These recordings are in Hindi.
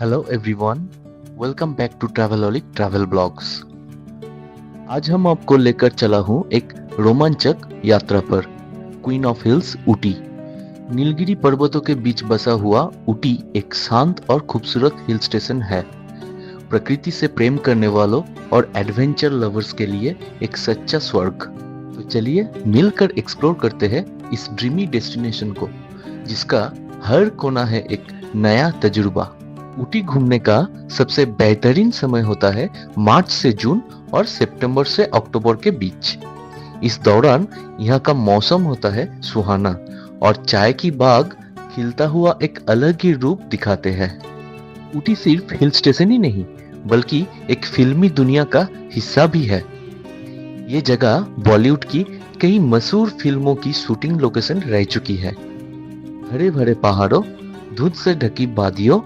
Hello everyone, welcome back to Travelholic travel blogs. आज हम आपको लेकर चला हूँ एक रोमांचक यात्रा पर। Queen of hills Ooty. Nilgiri पर्वतों के बीच बसा हुआ ऊटी एक शांत और खूबसूरत हिल स्टेशन है। प्रकृति से प्रेम करने वालों और एडवेंचर लवर्स के लिए एक सच्चा स्वर्ग। तो चलिए मिलकर एक्सप्लोर करते हैं इस ड्रीमी डेस्टिनेशन को, जिसका हर कोना है एक नया तजुर्बा। ऊटी घूमने का सबसे बेहतरीन समय होता है मार्च से जून और सितंबर से अक्टूबर के बीच। इस दौरान यहाँ का मौसम होता है सुहाना और चाय की बाग खिलता हुआ एक अलग ही रूप दिखाते हैं। ऊटी सिर्फ हिल स्टेशन ही नहीं, बल्कि एक फिल्मी दुनिया का हिस्सा भी है। ये जगह बॉलीवुड की कई मशहूर फिल्मों की शूटिंग लोकेशन रह चुकी है। हरे भरे पहाड़ों, धुंध से ढकी वादियों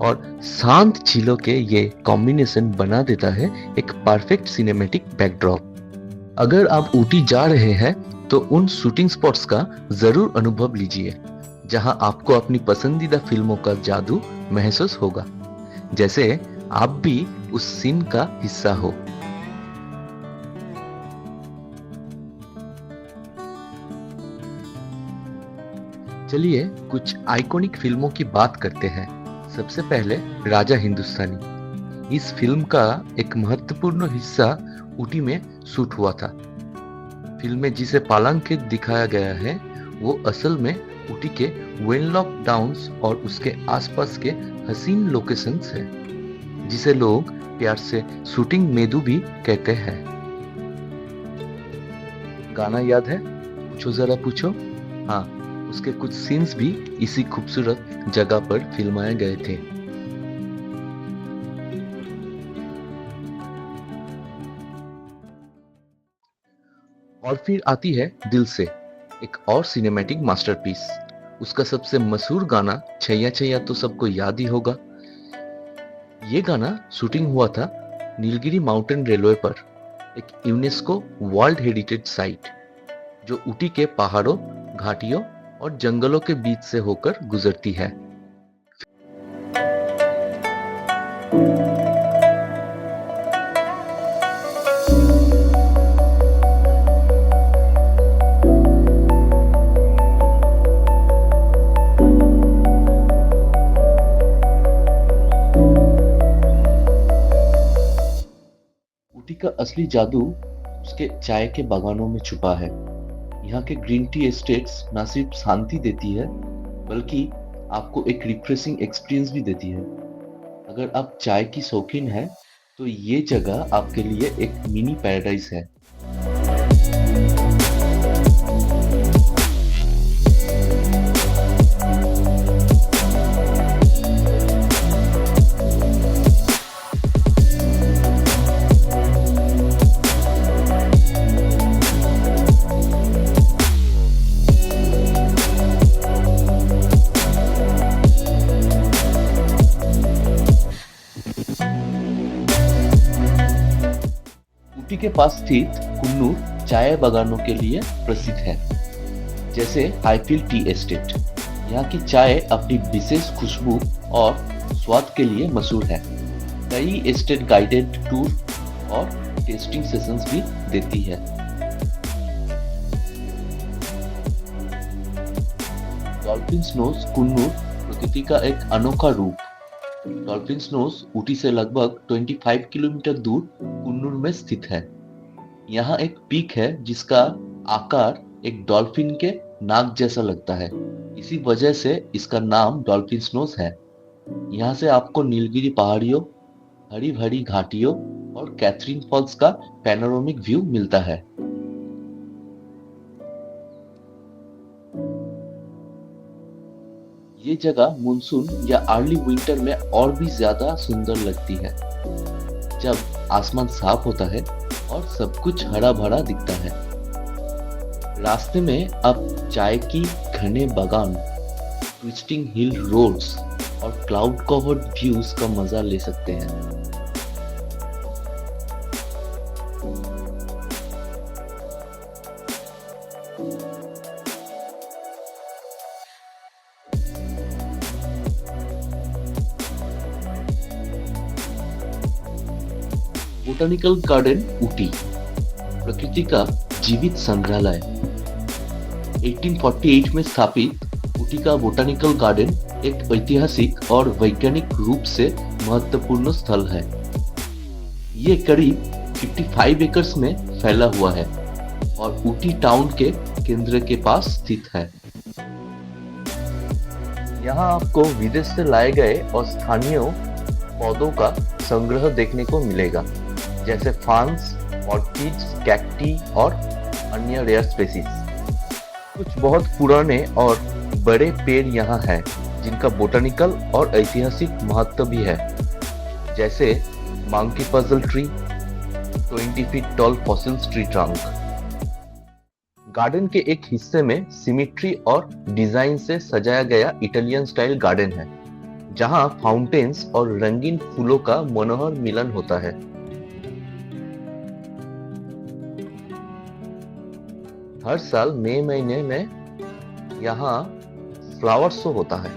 और शांत झीलों के ये कॉम्बिनेशन बना देता है एक परफेक्ट सिनेमैटिक बैकड्रॉप। अगर आप ऊटी जा रहे हैं तो उन शूटिंग स्पॉट्स का जरूर अनुभव लीजिए, जहां आपको अपनी पसंदीदा फिल्मों का जादू महसूस होगा, जैसे आप भी उस सीन का हिस्सा हो। चलिए कुछ आइकॉनिक फिल्मों की बात करते हैं। सबसे पहले राजा हिंदुस्तानी। इस फिल्म का एक महत्वपूर्ण हिस्सा ऊटी में शूट हुआ था। फिल्म में जिसे पालंकित दिखाया गया है वो असल में ऊटी के वेनलॉक डाउन्स और उसके आसपास के हसीन लोकेशंस है, जिसे लोग प्यार से शूटिंग मेदू भी कहते हैं। गाना याद है? पूछो जरा पूछो। हाँ, उसके कुछ सीन्स भी इसी खूबसूरत जगह पर फिल्माए गए थे। और फिर आती है दिल से, एक और सिनेमैटिक मास्टरपीस। उसका सबसे मशहूर गाना छैया छैया तो सबको याद ही होगा। ये गाना शूटिंग हुआ था नीलगिरी माउंटेन रेलवे पर, एक यूनेस्को वर्ल्ड हेरिटेज साइट, जो ऊटी के पहाड़ों, घाटियों और जंगलों के बीच से होकर गुजरती है। ऊटी का असली जादू उसके चाय के बागानों में छुपा है। यहाँ के ग्रीन टी एस्टेट्स न सिर्फ शांति देती है, बल्कि आपको एक रिफ्रेशिंग एक्सपीरियंस भी देती है। अगर आप चाय की शौकीन हैं, तो ये जगह आपके लिए एक मिनी पैराडाइज है। ऊटी के पास स्थित कुन्नूर चाय बागानों के लिए प्रसिद्ध है, जैसे हाईफील्ड टी एस्टेट। यहाँ की चाय अपनी विशेष खुशबू और स्वाद के लिए मशहूर है। कई एस्टेट गाइडेड टूर और टेस्टिंग सेशंस भी देती है। डॉल्फिन स्नोज कुन्नूर प्रकृति का एक अनोखा रूप। डॉल्फिन स्नोज ऊटी से लगभग 25 किलोमीटर दूर कुन्नूर में स्थित है। यहाँ एक पीक है जिसका आकार एक डॉल्फिन के नाक जैसा लगता है। इसी वजह से इसका नाम डॉल्फिन स्नोज है। यहाँ से आपको नीलगिरी पहाड़ियों, हरी भरी घाटियों और कैथरीन फॉल्स का पैनोरामिक व्यू मिलता है। ये जगह मानसून या अर्ली विंटर में और भी ज्यादा सुंदर लगती है, जब आसमान साफ होता है और सब कुछ हरा भरा दिखता है। रास्ते में आप चाय की घने बागान, ट्विस्टिंग हिल रोड्स और क्लाउड कवर्ड व्यूज का मजा ले सकते हैं। बोटानिकल गार्डन ऊटी प्रकृति का जीवित संग्रहालय 1848 में स्थापित ऊटी का बोटानिकल गार्डन एक ऐतिहासिक और वैज्ञानिक रूप से महत्वपूर्ण स्थल है। ये करीब 55 एकर्स में फैला हुआ है और ऊटी टाउन के केंद्र के पास स्थित है। यहाँ आपको विदेश से लाए गए और स्थानीय पौधों का संग्रह देखने को मिलेगा, जैसे फार्न्स, ऑर्किड्स, कैक्टी और अन्य रेयर स्पीसीज। कुछ बहुत पुराने और बड़े पेड़ यहाँ हैं, जिनका बोटानिकल और ऐतिहासिक महत्व भी है, जैसे monkey puzzle tree, 20 feet tall fossil tree trunk. Garden के एक हिस्से में सिमेट्री और डिजाइन से सजाया गया इटालियन स्टाइल गार्डन है, जहां फाउंटेन्स और रंगीन फूलों का मनोहर मिलन होता है। हर साल मई महीने में यहाँ फ्लावर शो होता है,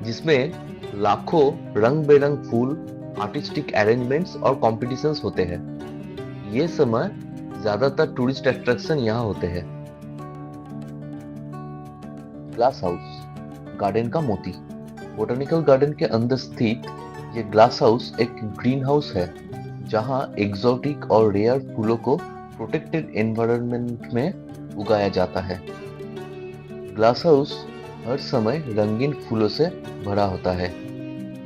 जिसमें लाखों रंग बेरंग फूल, आर्टिस्टिक अरेंजमेंट्स और कॉम्पिटिशन्स होते हैं। ये समय ज्यादातर टूरिस्ट अट्रैक्शन यहाँ होते हैं। ग्लास हाउस, गार्डन का मोती। बोटानिकल गार्डन के अंदर स्थित ये ग्लास हाउस एक ग्रीन हाउस है, जहाँ एक्सोटिक और रेयर फूलों को प्रोटेक्टेड एनवायरनमेंट में उगाया जाता है। ग्लास हाउस हर समय रंगीन फूलों से भरा होता है।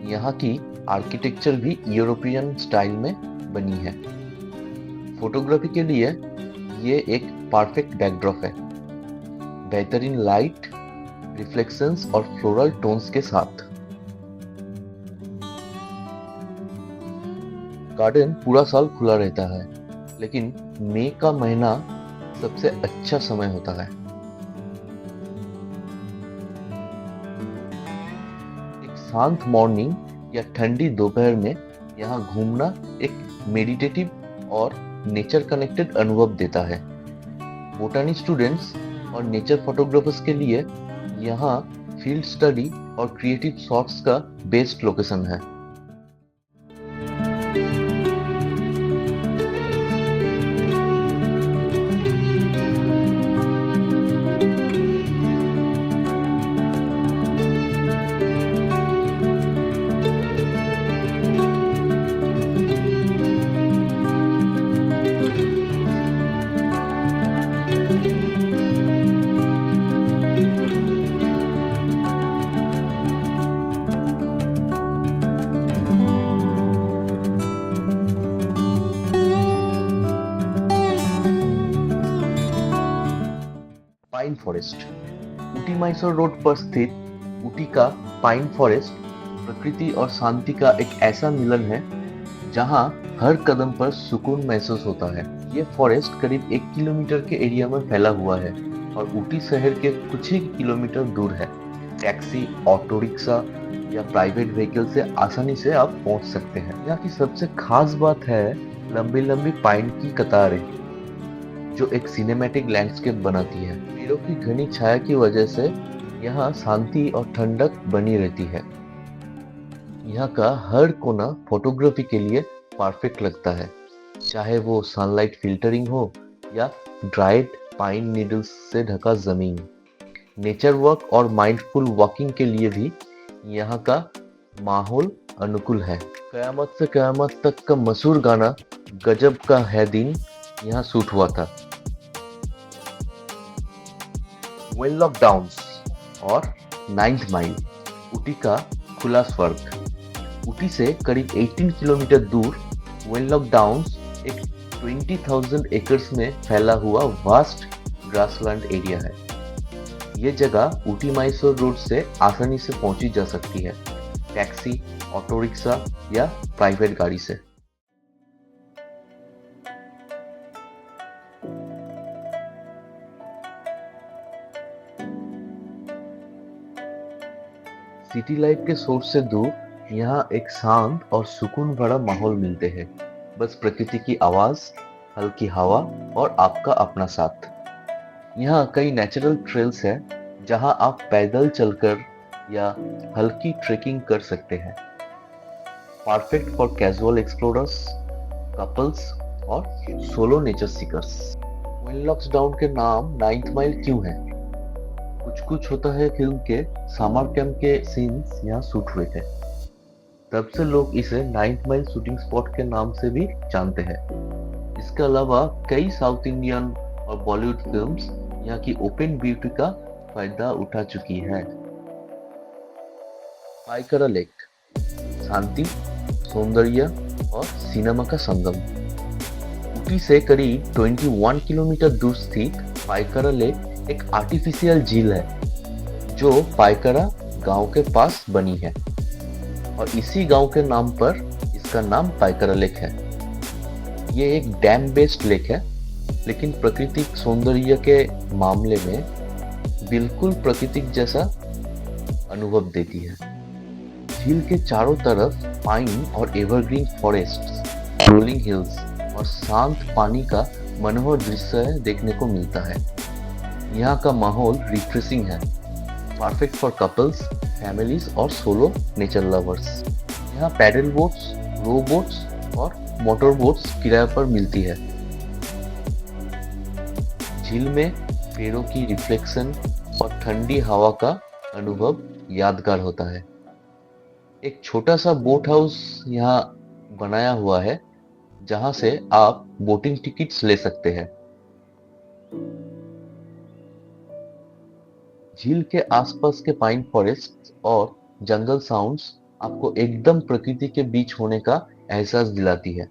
यहाँ की आर्किटेक्चर भी यूरोपियन स्टाइल में बनी है। फोटोग्राफी के लिए ये एक परफेक्ट बैकड्रॉप है, बेहतरीन लाइट, रिफ्लेक्शंस और फ्लोरल टोन्स के साथ। गार्डन पूरा साल खुला रहता है, लेकिन मई का महीना सबसे अच्छा समय होता है। एक शांत मॉर्निंग या ठंडी दोपहर में यहाँ घूमना एक मेडिटेटिव और नेचर कनेक्टेड अनुभव देता है। बोटानी स्टूडेंट्स और नेचर फोटोग्राफर्स के लिए यहाँ फील्ड स्टडी और क्रिएटिव शॉट्स का बेस्ट लोकेशन है। Pine forest, Ooty Mysore road पर स्थित ऊटी का पाइन फॉरेस्ट प्रकृति और शांति का एक ऐसा मिलन है, जहां हर कदम पर सुकून महसूस होता है। ये फॉरेस्ट करीब 1 किलोमीटर के एरिया में फैला हुआ है और ऊटी शहर के कुछ ही किलोमीटर दूर है। टैक्सी, ऑटो रिक्शा या प्राइवेट व्हीकल से आसानी से आप पहुंच सकते हैं। यहाँ की सबसे खास बात है लंबी लंबी पाइन की कतारें, जो एक सिनेमैटिक लैंडस्केप बनाती है। पेड़ों की घनी छाया की वजह से यहाँ शांति और ठंडक बनी रहती है। यहाँ का हर कोना फोटोग्राफी के लिए परफेक्ट लगता है, चाहे वो सनलाइट फिल्टरिंग हो या ड्राइड पाइन नीडल्स से ढका जमीन। नेचर वॉक और माइंडफुल वॉकिंग के लिए भी यहाँ का माहौल अनुकूल है। कयामत से कयामत तक का मशहूर गाना गजब का है दिन यहाँ शूट हुआ था। वेनलॉक डाउन्स और 9th माइल, ऊटी का खुला स्वर्ग। ऊटी से करीब 18 किलोमीटर दूर वेनलॉक डाउन्स एक 20,000 एकर्स में फैला हुआ वास्ट ग्रासलैंड एरिया है। ये जगह ऊटी मैसूर रोड से आसानी से पहुंची जा सकती है, टैक्सी, ऑटो रिक्शा या प्राइवेट गाड़ी से। सिटी लाइफ के सोर्स से दूर यहाँ एक शांत और सुकून भरा माहौल मिलते हैं। बस प्रकृति की आवाज, हल्की हवा और आपका अपना साथ। यहाँ कई नेचुरल ट्रेल्स हैं जहाँ आप पैदल चलकर या हल्की ट्रेकिंग कर सकते हैं। Perfect for casual explorers, couples और solo nature seekers. Queen down के नाम 9th माइल क्यों है? कुछ कुछ होता है फिल्म के समर कैंप के सीन्स यहाँ शूट हुए थे, तब से लोग इसे 9th माइल शूटिंग स्पॉट के नाम से भी जानते हैं। इसके अलावा कई साउथ इंडियन और बॉलीवुड फिल्म्स यहाँ की ओपन ब्यूटी का फायदा उठा चुकी है। पाइकरा लेक शांति, सौंदर्य और सिनेमा का संगम। ऊटी से करीब 21 किलोमीटर दूर स्थित पाइकरा लेक एक आर्टिफिशियल झील है जो पाइकरा गांव के पास बनी है और इसी गांव के नाम पर इसका नाम पाइकरा लेक है। ये एक डैम बेस्ड लेक है, लेकिन प्राकृतिक सौंदर्य के मामले में बिल्कुल प्राकृतिक जैसा अनुभव देती है। झील के चारों तरफ पाइन और एवरग्रीन फॉरेस्ट, रोलिंग हिल्स और शांत पानी का मनोहर दृश्य देखने को मिलता है। यहाँ का माहौल रिफ्रेशिंग है, परफेक्ट फॉर कपल्स, फैमिलीज और सोलो नेचर लवर्स। यहाँ पैडल बोट्स, रो बोट्स और मोटर बोट्स किराए पर मिलती है। झील में पेड़ों की रिफ्लेक्शन और ठंडी हवा का अनुभव यादगार होता है। एक छोटा सा बोट हाउस यहाँ बनाया हुआ है जहां से आप बोटिंग टिकट्स ले सकते हैं। झील के आसपास के पाइन फॉरेस्ट और जंगल साउंड्स आपको एकदम प्रकृति के बीच होने का एहसास दिलाती है।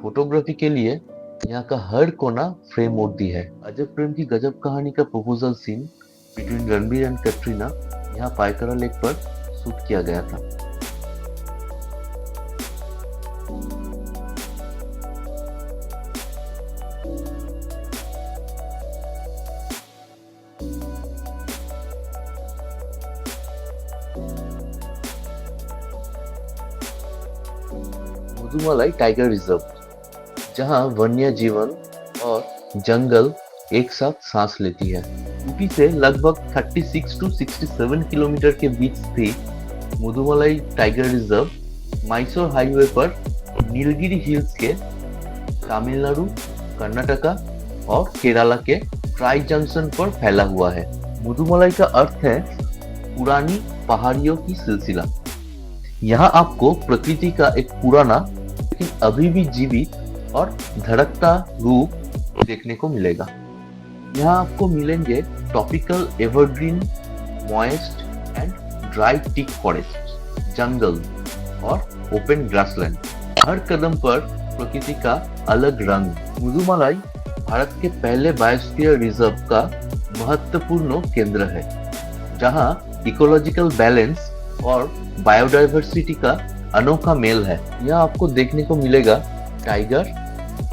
फोटोग्राफी के लिए यहाँ का हर कोना फ्रेम वर्दी है। अजब प्रेम की गजब कहानी का proposal scene between Ranbir and Katrina यहाँ पाइकरा लेक पर शूट किया गया था। मुदुमलाई टाइगर रिजर्व, जहां वन्य जीवन और जंगल एक साथ सांस लेती है। ऊटी से लगभग 36 to 67 किलोमीटर के बीच स्थित Mudumalai tiger reserve Mysore highway पर नीलगिरी हिल्स के तमिलनाडु, कर्नाटका और केरला के ट्राई जंक्शन पर फैला हुआ है। मुदुमलाई का अर्थ है पुरानी पहाड़ियों की सिलसिला। यहाँ आपको प्रकृति का एक पुराना लेकिन अभी भी जीवित और धड़कता रूप देखने को मिलेगा। यहाँ आपको मिलेंगे tropical evergreen, moist and dry teak forest, जंगल और ओपन ग्रासलैंड। हर कदम पर प्रकृति का अलग रंग। मुदुमलाई भारत के पहले बायोस्फीयर रिजर्व का महत्वपूर्ण केंद्र है, जहाँ इकोलॉजिकल बैलेंस और बायोडाइवर्सिटी का अनोखा मेल है। यहाँ आपको देखने को मिलेगा tiger,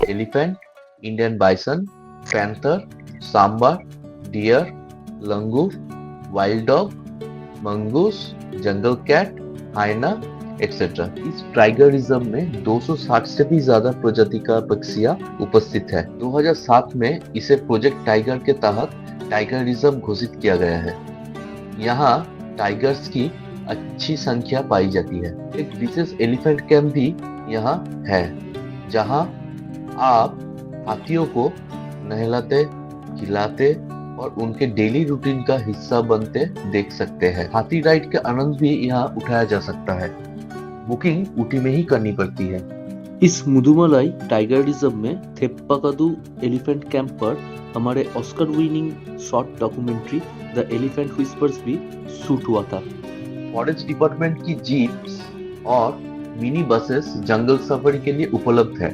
elephant, Indian bison, panther, sambar, deer, langur, wild dog, mongoose, jungle cat, hyena etcetera. इस टाइगर रिजर्व में 260 से भी ज्यादा प्रजाति का पक्षियां उपस्थित है। 2007 में इसे प्रोजेक्ट टाइगर के तहत टाइगर रिजर्व घोषित किया गया है। यहाँ टाइगर्स की अच्छी संख्या पाई जाती है। एक विशेष एलिफेंट कैंप भी यहाँ है, जहाँ आप हाथियों को नहलाते, खिलाते और उनके डेली रूटीन का हिस्सा बनते देख सकते हैं। हाथी राइड का आनंद भी यहाँ उठाया जा सकता है। बुकिंग ऊटी में ही करनी पड़ती है। इस मुदुमलाई टाइगर रिजर्व में थेप्पाकादू एलिफेंट कैंप पर हमारे Oscar winning short documentary the elephant whispers भी शूट हुआ था। फॉरेस्ट डिपार्टमेंट की जीप्स और मिनी बसेस जंगल सफारी के लिए उपलब्ध है।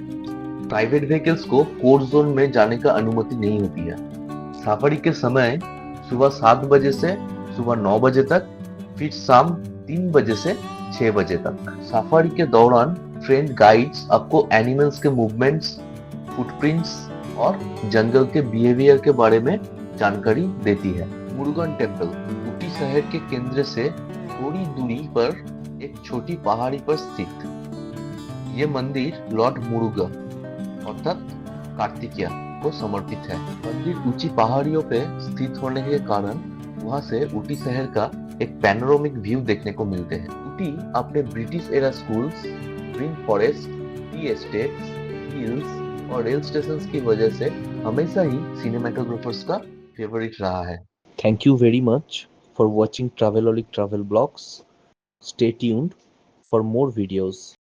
प्राइवेट व्हीकल्स को कोर जोन में जाने का अनुमति नहीं होती है। सफारी के समय सुबह 7 बजे से सुबह 9 बजे तक, फिर शाम 3 बजे से 6 बजे तक। सफारी के दौरान ट्रेंड गाइड्स आपको एनिमल्स के मूवमेंट्स, फुटप्रिंट्स और जंगल के बिहेवियर के बारे में जानकारी देती है। मुरुगन टेम्पल ऊटी शहर के केंद्र से थोड़ी दूरी पर एक छोटी पहाड़ी पर स्थित। ये मंदिर लॉर्ड मुरुगा अर्थात कार्तिकेय को समर्पित है। मंदिर ऊंची पहाड़ियों पे स्थित होने के कारण वहां से ऊटी शहर का एक पैनोरामिक व्यू देखने को मिलते हैं। ऊटी अपने British era schools, green forest, T estates hills और रेल स्टेशंस की वजह से हमेशा ही सिनेमेटोग्राफर्स का फेवरेट रहा है। Thank you very much for watching travelholic travel blogs. Stay tuned for more videos.